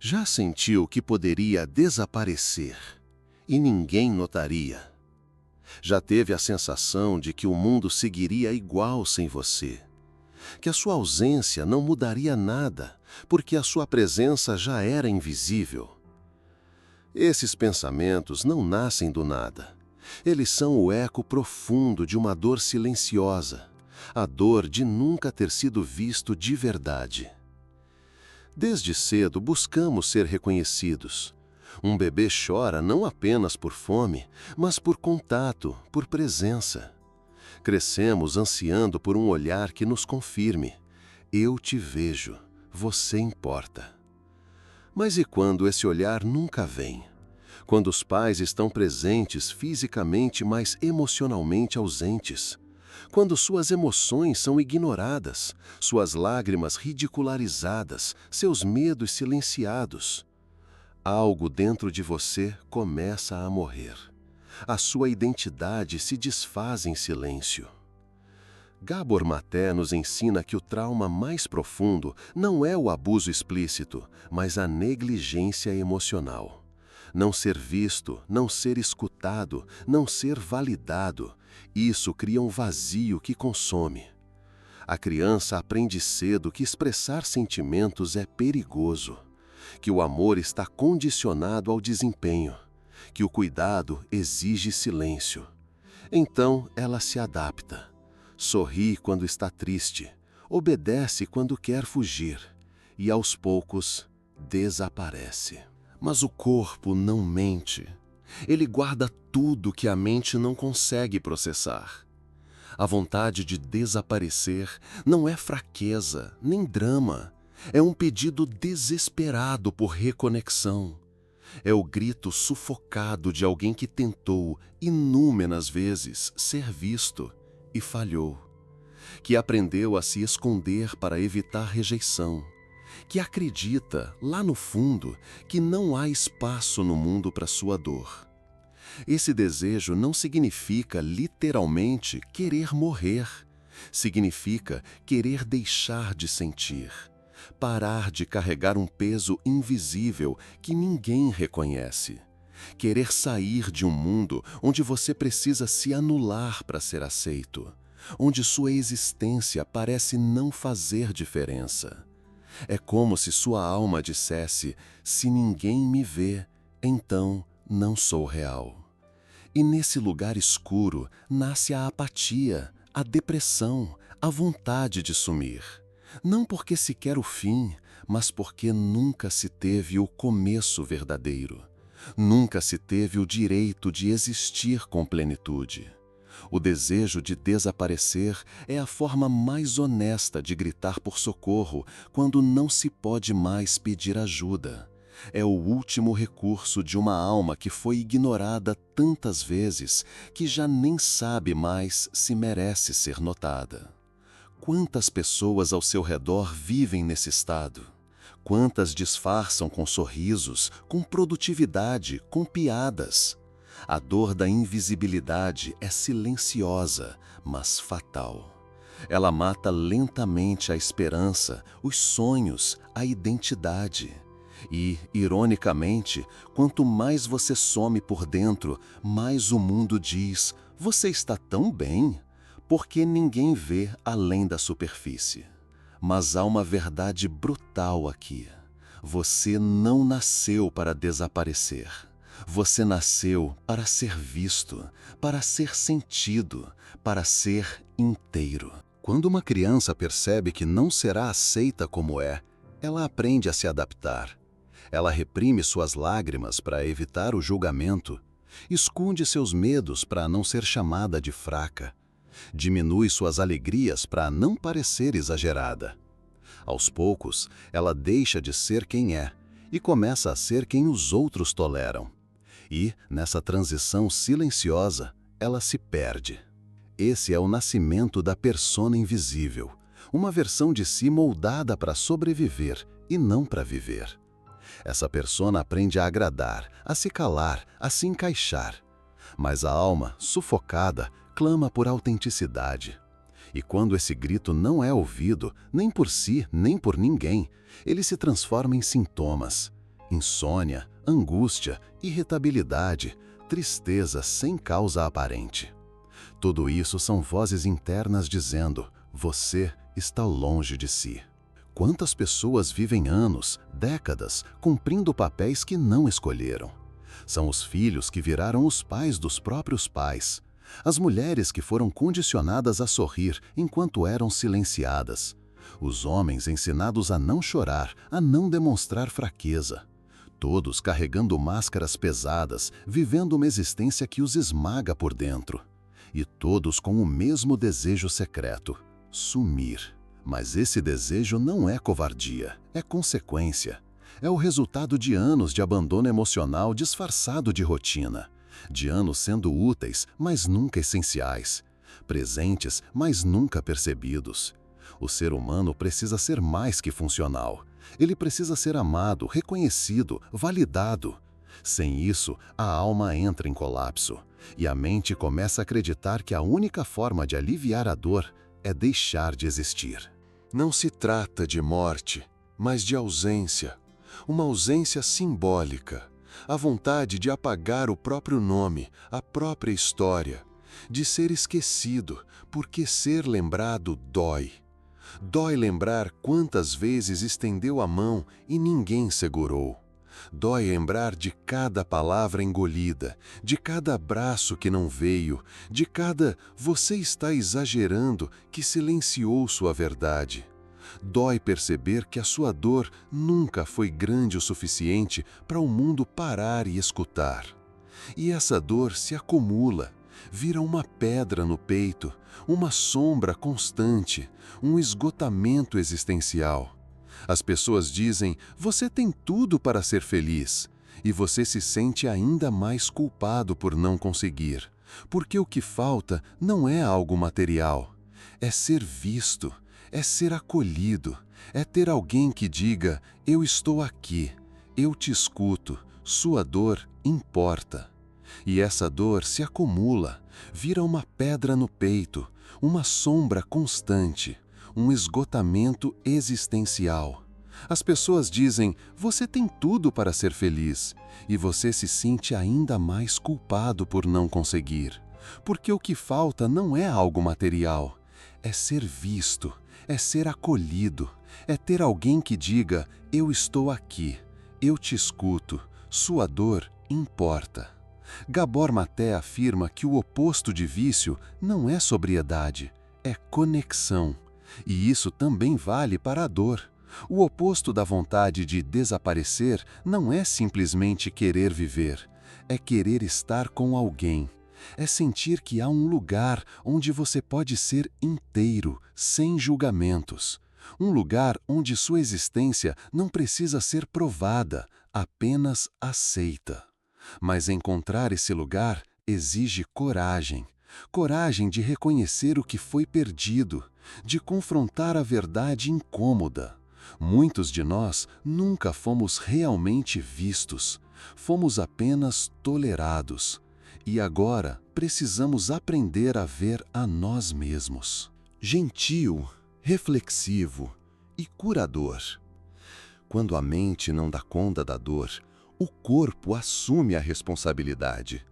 Já sentiu que poderia desaparecer e ninguém notaria? Já teve a sensação de que o mundo seguiria igual sem você? Que a sua ausência não mudaria nada, porque a sua presença já era invisível? Esses pensamentos não nascem do nada. Eles são o eco profundo de uma dor silenciosa, a dor de nunca ter sido visto de verdade. Desde cedo buscamos ser reconhecidos. Um bebê chora não apenas por fome, mas por contato, por presença. Crescemos ansiando por um olhar que nos confirme: eu te vejo, você importa. Mas e quando esse olhar nunca vem? Quando os pais estão presentes fisicamente, mas emocionalmente ausentes? Quando suas emoções são ignoradas, suas lágrimas ridicularizadas, seus medos silenciados? Algo dentro de você começa a morrer. A sua identidade se desfaz em silêncio. Gabor Maté nos ensina que o trauma mais profundo não é o abuso explícito, mas a negligência emocional. Não ser visto, não ser escutado, não ser validado, isso cria um vazio que consome. A criança aprende cedo que expressar sentimentos é perigoso, que o amor está condicionado ao desempenho, que o cuidado exige silêncio. Então ela se adapta. Sorri quando está triste, obedece quando quer fugir e, aos poucos, desaparece. Mas o corpo não mente. Ele guarda tudo que a mente não consegue processar. A vontade de desaparecer não é fraqueza, nem drama. É um pedido desesperado por reconexão. É o grito sufocado de alguém que tentou, inúmeras vezes, ser visto e falhou. Que aprendeu a se esconder para evitar rejeição. Que acredita, lá no fundo, que não há espaço no mundo para sua dor. Esse desejo não significa, literalmente, querer morrer. Significa querer deixar de sentir. Parar de carregar um peso invisível que ninguém reconhece. Querer sair de um mundo onde você precisa se anular para ser aceito. Onde sua existência parece não fazer diferença. É como se sua alma dissesse: se ninguém me vê, então não sou real. E nesse lugar escuro nasce a apatia, a depressão, a vontade de sumir. Não porque se quer o fim, mas porque nunca se teve o começo verdadeiro. Nunca se teve o direito de existir com plenitude. O desejo de desaparecer é a forma mais honesta de gritar por socorro quando não se pode mais pedir ajuda. É o último recurso de uma alma que foi ignorada tantas vezes que já nem sabe mais se merece ser notada. Quantas pessoas ao seu redor vivem nesse estado? Quantas disfarçam com sorrisos, com produtividade, com piadas? A dor da invisibilidade é silenciosa, mas fatal. Ela mata lentamente a esperança, os sonhos, a identidade. E, ironicamente, quanto mais você some por dentro, mais o mundo diz: você está tão bem, porque ninguém vê além da superfície. Mas há uma verdade brutal aqui. Você não nasceu para desaparecer. Você nasceu para ser visto, para ser sentido, para ser inteiro. Quando uma criança percebe que não será aceita como é, ela aprende a se adaptar. Ela reprime suas lágrimas para evitar o julgamento, esconde seus medos para não ser chamada de fraca, diminui suas alegrias para não parecer exagerada. Aos poucos, ela deixa de ser quem é e começa a ser quem os outros toleram. E, nessa transição silenciosa, ela se perde. Esse é o nascimento da persona invisível, uma versão de si moldada para sobreviver e não para viver. Essa persona aprende a agradar, a se calar, a se encaixar. Mas a alma, sufocada, clama por autenticidade. E quando esse grito não é ouvido, nem por si, nem por ninguém, ele se transforma em sintomas. insônia, angústia, irritabilidade, tristeza sem causa aparente. Tudo isso são vozes internas dizendo: você está longe de si. Quantas pessoas vivem anos, décadas, cumprindo papéis que não escolheram? São os filhos que viraram os pais dos próprios pais. As mulheres que foram condicionadas a sorrir enquanto eram silenciadas. Os homens ensinados a não chorar, a não demonstrar fraqueza. Todos carregando máscaras pesadas, vivendo uma existência que os esmaga por dentro. E todos com o mesmo desejo secreto: sumir. Mas esse desejo não é covardia, é consequência. É o resultado de anos de abandono emocional disfarçado de rotina. De anos sendo úteis, mas nunca essenciais. Presentes, mas nunca percebidos. O ser humano precisa ser mais que funcional. Ele precisa ser amado, reconhecido, validado. Sem isso, a alma entra em colapso. E a mente começa a acreditar que a única forma de aliviar a dor é deixar de existir. Não se trata de morte, mas de ausência. Uma ausência simbólica. A vontade de apagar o próprio nome, a própria história. De ser esquecido, porque ser lembrado dói. Dói lembrar quantas vezes estendeu a mão e ninguém segurou. Dói lembrar de cada palavra engolida, de cada abraço que não veio, de cada "você está exagerando" que silenciou sua verdade. Dói perceber que a sua dor nunca foi grande o suficiente para o mundo parar e escutar. E essa dor se acumula, vira uma pedra no peito, uma sombra constante, um esgotamento existencial. As pessoas dizem: você tem tudo para ser feliz, e você se sente ainda mais culpado por não conseguir, porque o que falta não é algo material, é ser visto, é ser acolhido, é ter alguém que diga: eu estou aqui, eu te escuto, sua dor importa. E essa dor se acumula, vira uma pedra no peito, uma sombra constante, um esgotamento existencial. As pessoas dizem: você tem tudo para ser feliz, e você se sente ainda mais culpado por não conseguir, porque o que falta não é algo material, é ser visto, é ser acolhido, é ter alguém que diga: eu estou aqui, eu te escuto, sua dor importa. Gabor Maté afirma que o oposto de vício não é sobriedade, é conexão. E isso também vale para a dor. O oposto da vontade de desaparecer não é simplesmente querer viver, é querer estar com alguém. É sentir que há um lugar onde você pode ser inteiro, sem julgamentos. Um lugar onde sua existência não precisa ser provada, apenas aceita. Mas encontrar esse lugar exige coragem. Coragem de reconhecer o que foi perdido, de confrontar a verdade incômoda. Muitos de nós nunca fomos realmente vistos, fomos apenas tolerados. E agora precisamos aprender a ver a nós mesmos. Gentil, reflexivo e curador. Quando a mente não dá conta da dor, o corpo assume a responsabilidade.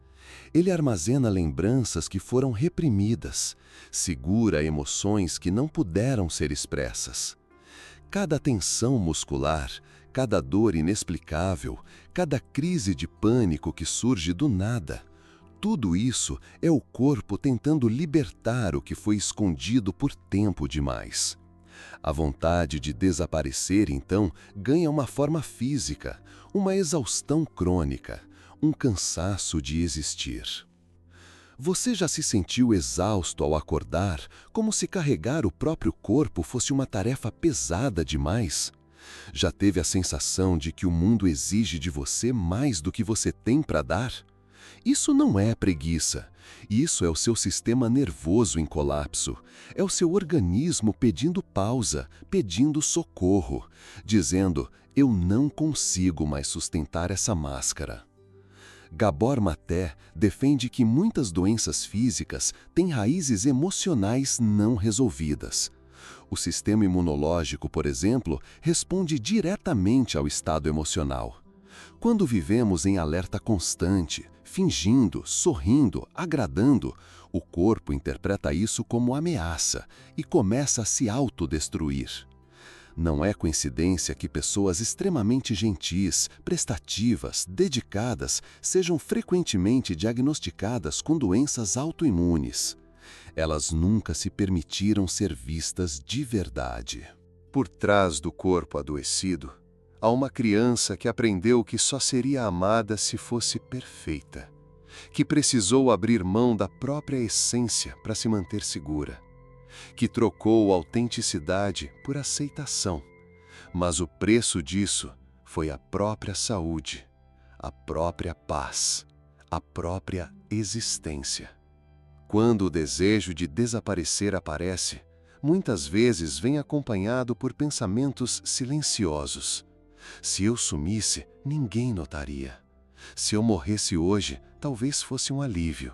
Ele armazena lembranças que foram reprimidas, segura emoções que não puderam ser expressas. Cada tensão muscular, cada dor inexplicável, cada crise de pânico que surge do nada, tudo isso é o corpo tentando libertar o que foi escondido por tempo demais. A vontade de desaparecer, então, ganha uma forma física, uma exaustão crônica, um cansaço de existir. Você já se sentiu exausto ao acordar, como se carregar o próprio corpo fosse uma tarefa pesada demais? Já teve a sensação de que o mundo exige de você mais do que você tem para dar? Isso não é preguiça. Isso é o seu sistema nervoso em colapso. É o seu organismo pedindo pausa, pedindo socorro, dizendo: eu não consigo mais sustentar essa máscara. Gabor Maté defende que muitas doenças físicas têm raízes emocionais não resolvidas. O sistema imunológico, por exemplo, responde diretamente ao estado emocional. Quando vivemos em alerta constante, fingindo, sorrindo, agradando, o corpo interpreta isso como ameaça e começa a se autodestruir. Não é coincidência que pessoas extremamente gentis, prestativas, dedicadas, sejam frequentemente diagnosticadas com doenças autoimunes. Elas nunca se permitiram ser vistas de verdade. Por trás do corpo adoecido, há uma criança que aprendeu que só seria amada se fosse perfeita, que precisou abrir mão da própria essência para se manter segura, que trocou autenticidade por aceitação, mas o preço disso foi a própria saúde, a própria paz, a própria existência. Quando o desejo de desaparecer aparece, muitas vezes vem acompanhado por pensamentos silenciosos. Se eu sumisse, ninguém notaria. Se eu morresse hoje, talvez fosse um alívio.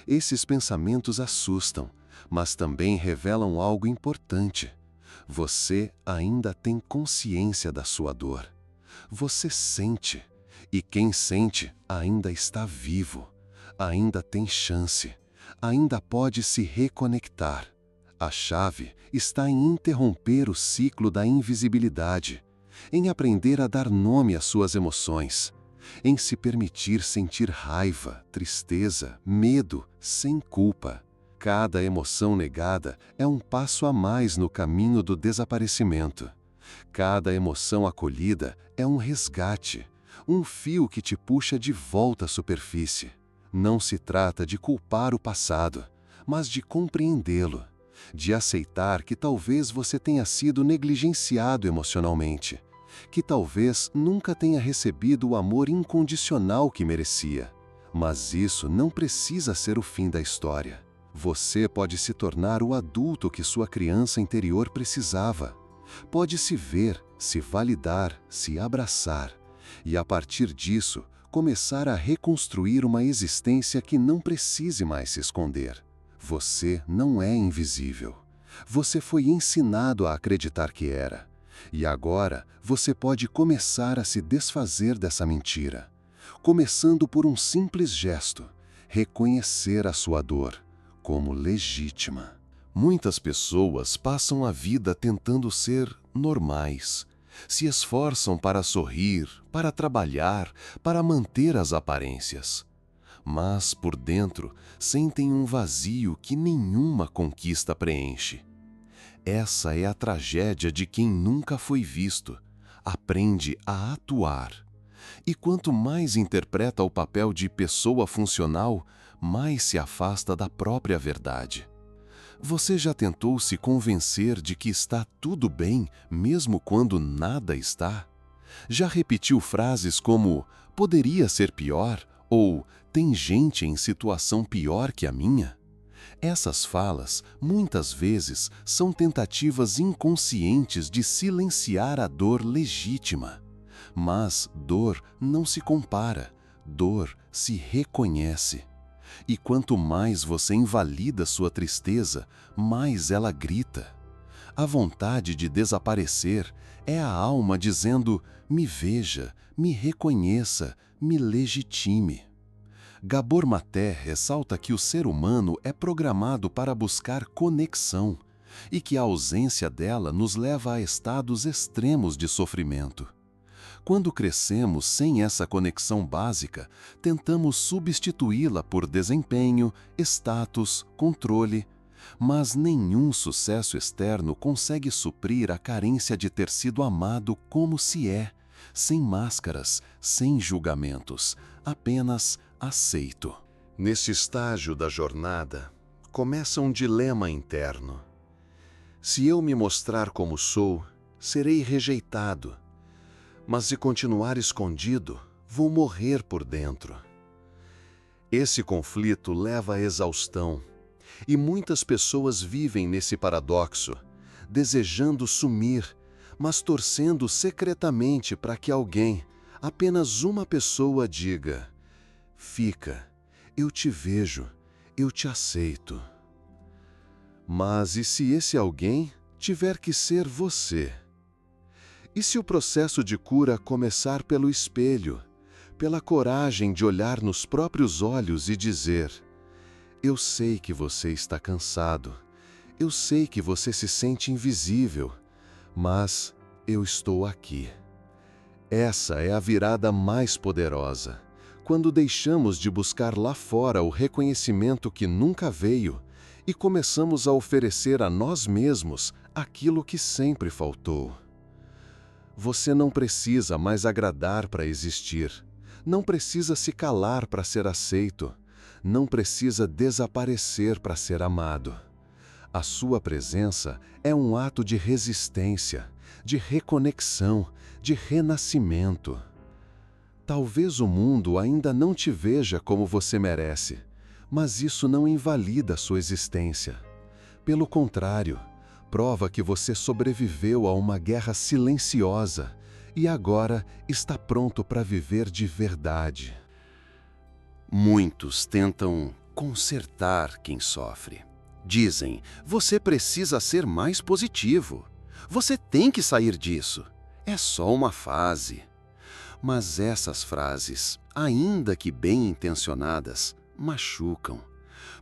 Esses pensamentos assustam, mas também revelam algo importante. Você ainda tem consciência da sua dor. Você sente, e quem sente ainda está vivo, ainda tem chance, ainda pode se reconectar. A chave está em interromper o ciclo da invisibilidade, em aprender a dar nome às suas emoções, em se permitir sentir raiva, tristeza, medo, sem culpa. Cada emoção negada é um passo a mais no caminho do desaparecimento. Cada emoção acolhida é um resgate, um fio que te puxa de volta à superfície. Não se trata de culpar o passado, mas de compreendê-lo, de aceitar que talvez você tenha sido negligenciado emocionalmente, que talvez nunca tenha recebido o amor incondicional que merecia. Mas isso não precisa ser o fim da história. Você pode se tornar o adulto que sua criança interior precisava. Pode se ver, se validar, se abraçar, e a partir disso, começar a reconstruir uma existência que não precise mais se esconder. Você não é invisível. Você foi ensinado a acreditar que era. E agora você pode começar a se desfazer dessa mentira, começando por um simples gesto: reconhecer a sua dor como legítima. Muitas pessoas passam a vida tentando ser normais. Se esforçam para sorrir, para trabalhar, para manter as aparências. Mas, por dentro, sentem um vazio que nenhuma conquista preenche. Essa é a tragédia de quem nunca foi visto. Aprende a atuar. E quanto mais interpreta o papel de pessoa funcional, mais se afasta da própria verdade. Você já tentou se convencer de que está tudo bem, mesmo quando nada está? Já repetiu frases como "poderia ser pior" ou "tem gente em situação pior que a minha"? Essas falas, muitas vezes, são tentativas inconscientes de silenciar a dor legítima. Mas dor não se compara, dor se reconhece. E quanto mais você invalida sua tristeza, mais ela grita. A vontade de desaparecer é a alma dizendo: me veja, me reconheça, me legitime. Gabor Maté ressalta que o ser humano é programado para buscar conexão e que a ausência dela nos leva a estados extremos de sofrimento. Quando crescemos sem essa conexão básica, tentamos substituí-la por desempenho, status, controle, mas nenhum sucesso externo consegue suprir a carência de ter sido amado como se é, sem máscaras, sem julgamentos, apenas aceito. Nesse estágio da jornada, começa um dilema interno. Se eu me mostrar como sou, serei rejeitado. Mas se continuar escondido, vou morrer por dentro. Esse conflito leva à exaustão, e muitas pessoas vivem nesse paradoxo, desejando sumir, mas torcendo secretamente para que alguém, apenas uma pessoa, diga: fica, eu te vejo, eu te aceito. Mas e se esse alguém tiver que ser você? E se o processo de cura começar pelo espelho, pela coragem de olhar nos próprios olhos e dizer: eu sei que você está cansado, eu sei que você se sente invisível, mas eu estou aqui. Essa é a virada mais poderosa, quando deixamos de buscar lá fora o reconhecimento que nunca veio e começamos a oferecer a nós mesmos aquilo que sempre faltou. Você não precisa mais agradar para existir, não precisa se calar para ser aceito, não precisa desaparecer para ser amado. A sua presença é um ato de resistência, de reconexão, de renascimento. Talvez o mundo ainda não te veja como você merece, mas isso não invalida sua existência. Pelo contrário, prova que você sobreviveu a uma guerra silenciosa e agora está pronto para viver de verdade. Muitos tentam consertar quem sofre. Dizem, você precisa ser mais positivo. Você tem que sair disso. É só uma fase. Mas essas frases, ainda que bem intencionadas, machucam.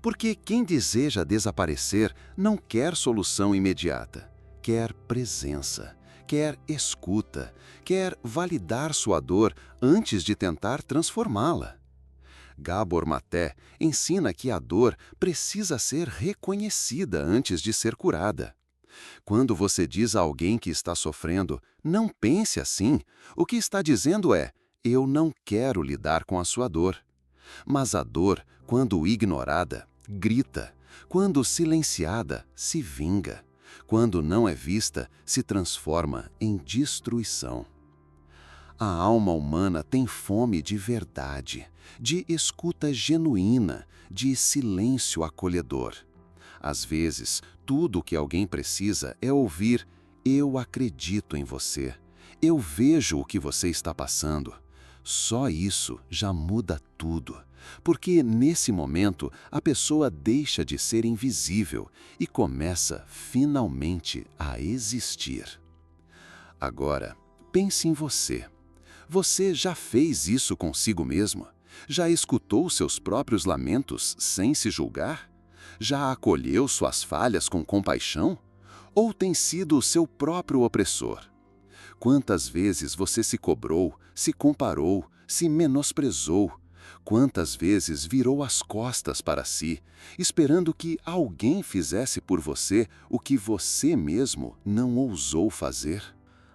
Porque quem deseja desaparecer não quer solução imediata. Quer presença, quer escuta, quer validar sua dor antes de tentar transformá-la. Gabor Maté ensina que a dor precisa ser reconhecida antes de ser curada. Quando você diz a alguém que está sofrendo, não pense assim, o que está dizendo é, eu não quero lidar com a sua dor. Mas a dor, quando ignorada, grita. Quando silenciada, se vinga. Quando não é vista, se transforma em destruição. A alma humana tem fome de verdade, de escuta genuína, de silêncio acolhedor. Às vezes, tudo o que alguém precisa é ouvir: eu acredito em você, eu vejo o que você está passando. Só isso já muda tudo, porque nesse momento a pessoa deixa de ser invisível e começa finalmente a existir. Agora, pense em você. Você já fez isso consigo mesmo? Já escutou seus próprios lamentos sem se julgar? Já acolheu suas falhas com compaixão? Ou tem sido o seu próprio opressor? Quantas vezes você se cobrou, se comparou, se menosprezou? Quantas vezes virou as costas para si, esperando que alguém fizesse por você o que você mesmo não ousou fazer?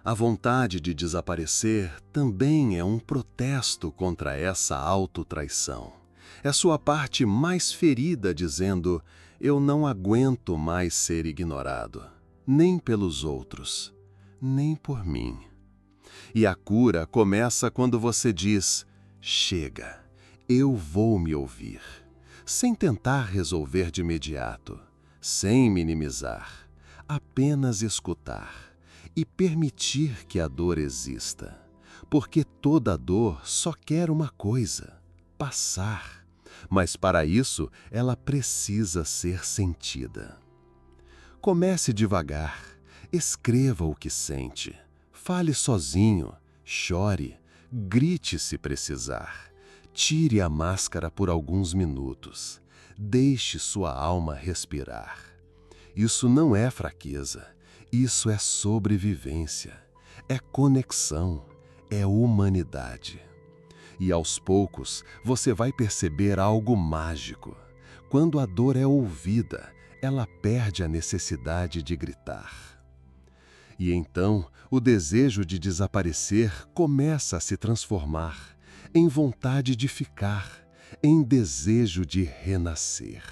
A vontade de desaparecer também é um protesto contra essa autotraição. É sua parte mais ferida dizendo: eu não aguento mais ser ignorado, nem pelos outros, nem por mim. E a cura começa quando você diz: chega, eu vou me ouvir, sem tentar resolver de imediato, sem minimizar, apenas escutar e permitir que a dor exista, porque toda dor só quer uma coisa: passar. Mas para isso, ela precisa ser sentida. Comece devagar, escreva o que sente, fale sozinho, chore, grite se precisar, tire a máscara por alguns minutos, deixe sua alma respirar. Isso não é fraqueza, isso é sobrevivência, é conexão, é humanidade. E aos poucos você vai perceber algo mágico. Quando a dor é ouvida, ela perde a necessidade de gritar. E então o desejo de desaparecer começa a se transformar em vontade de ficar, em desejo de renascer.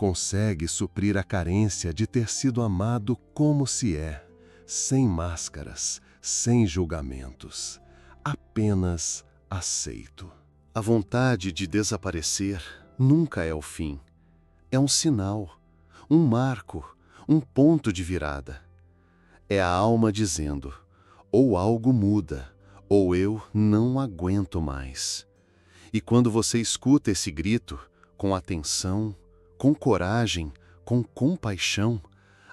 Consegue suprir a carência de ter sido amado como se é, sem máscaras, sem julgamentos, apenas aceito. A vontade de desaparecer nunca é o fim. É um sinal, um marco, um ponto de virada. É a alma dizendo: ou algo muda, ou eu não aguento mais. E quando você escuta esse grito, com atenção, com coragem, com compaixão,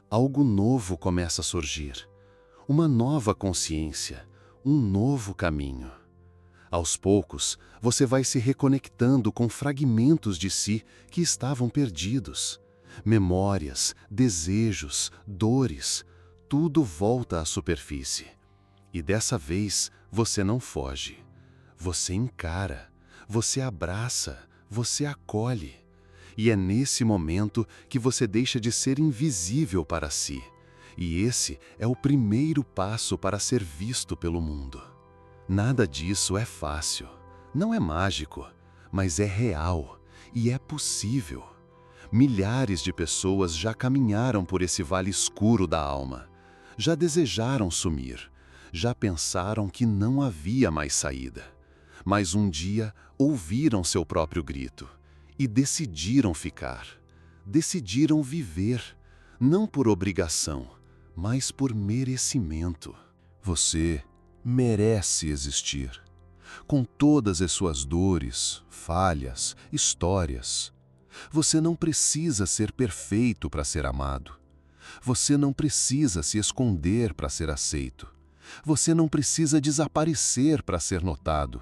algo novo começa a surgir. uma nova consciência, um novo caminho. Aos poucos, você vai se reconectando com fragmentos de si que estavam perdidos. Memórias, desejos, dores, tudo volta à superfície. E dessa vez, você não foge. Você encara, você abraça, você acolhe. E é nesse momento que você deixa de ser invisível para si. E esse é o primeiro passo para ser visto pelo mundo. Nada disso é fácil, não é mágico, mas é real e é possível. Milhares de pessoas já caminharam por esse vale escuro da alma, já desejaram sumir, já pensaram que não havia mais saída. Mas um dia ouviram seu próprio grito e decidiram ficar, decidiram viver, não por obrigação, mas por merecimento. Você merece existir, com todas as suas dores, falhas, histórias. Você não precisa ser perfeito para ser amado. Você não precisa se esconder para ser aceito. Você não precisa desaparecer para ser notado.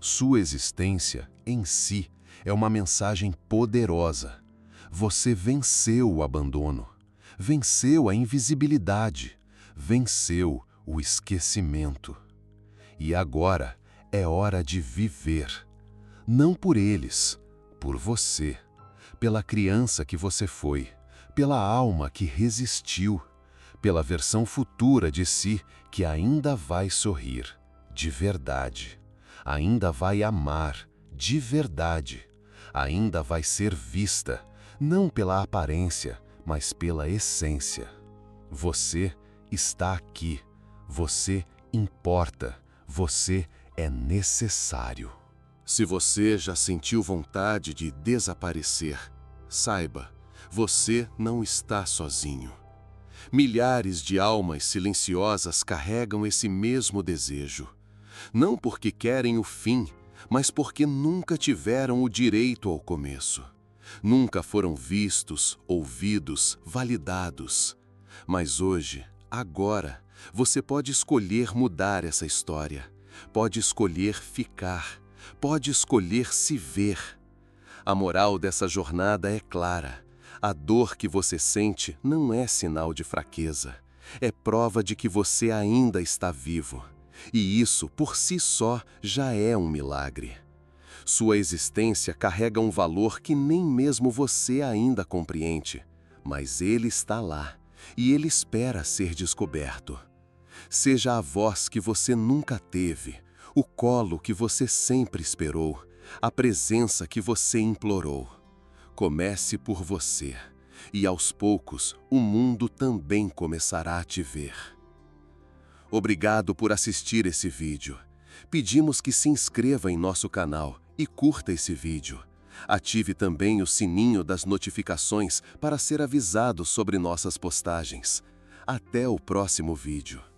Sua existência, em si, é uma mensagem poderosa. Você venceu o abandono, venceu a invisibilidade, venceu o esquecimento. E agora é hora de viver. Não por eles, por você. Pela criança que você foi, pela alma que resistiu, pela versão futura de si que ainda vai sorrir, de verdade. Ainda vai amar, de verdade. Ainda vai ser vista, não pela aparência, mas pela essência. Você está aqui. Você importa, você é necessário. Se você já sentiu vontade de desaparecer, saiba, você não está sozinho. Milhares de almas silenciosas carregam esse mesmo desejo. Não porque querem o fim, mas porque nunca tiveram o direito ao começo. Nunca foram vistos, ouvidos, validados. Mas hoje, agora, você pode escolher mudar essa história. Pode escolher ficar. Pode escolher se ver. A moral dessa jornada é clara. A dor que você sente não é sinal de fraqueza. É prova de que você ainda está vivo. E isso, por si só, já é um milagre. Sua existência carrega um valor que nem mesmo você ainda compreende. Mas ele está lá, e ele espera ser descoberto. Seja a voz que você nunca teve, o colo que você sempre esperou, a presença que você implorou. Comece por você, e aos poucos o mundo também começará a te ver. Obrigado por assistir esse vídeo. Pedimos que se inscreva em nosso canal e curta esse vídeo. Ative também o sininho das notificações para ser avisado sobre nossas postagens. Até o próximo vídeo.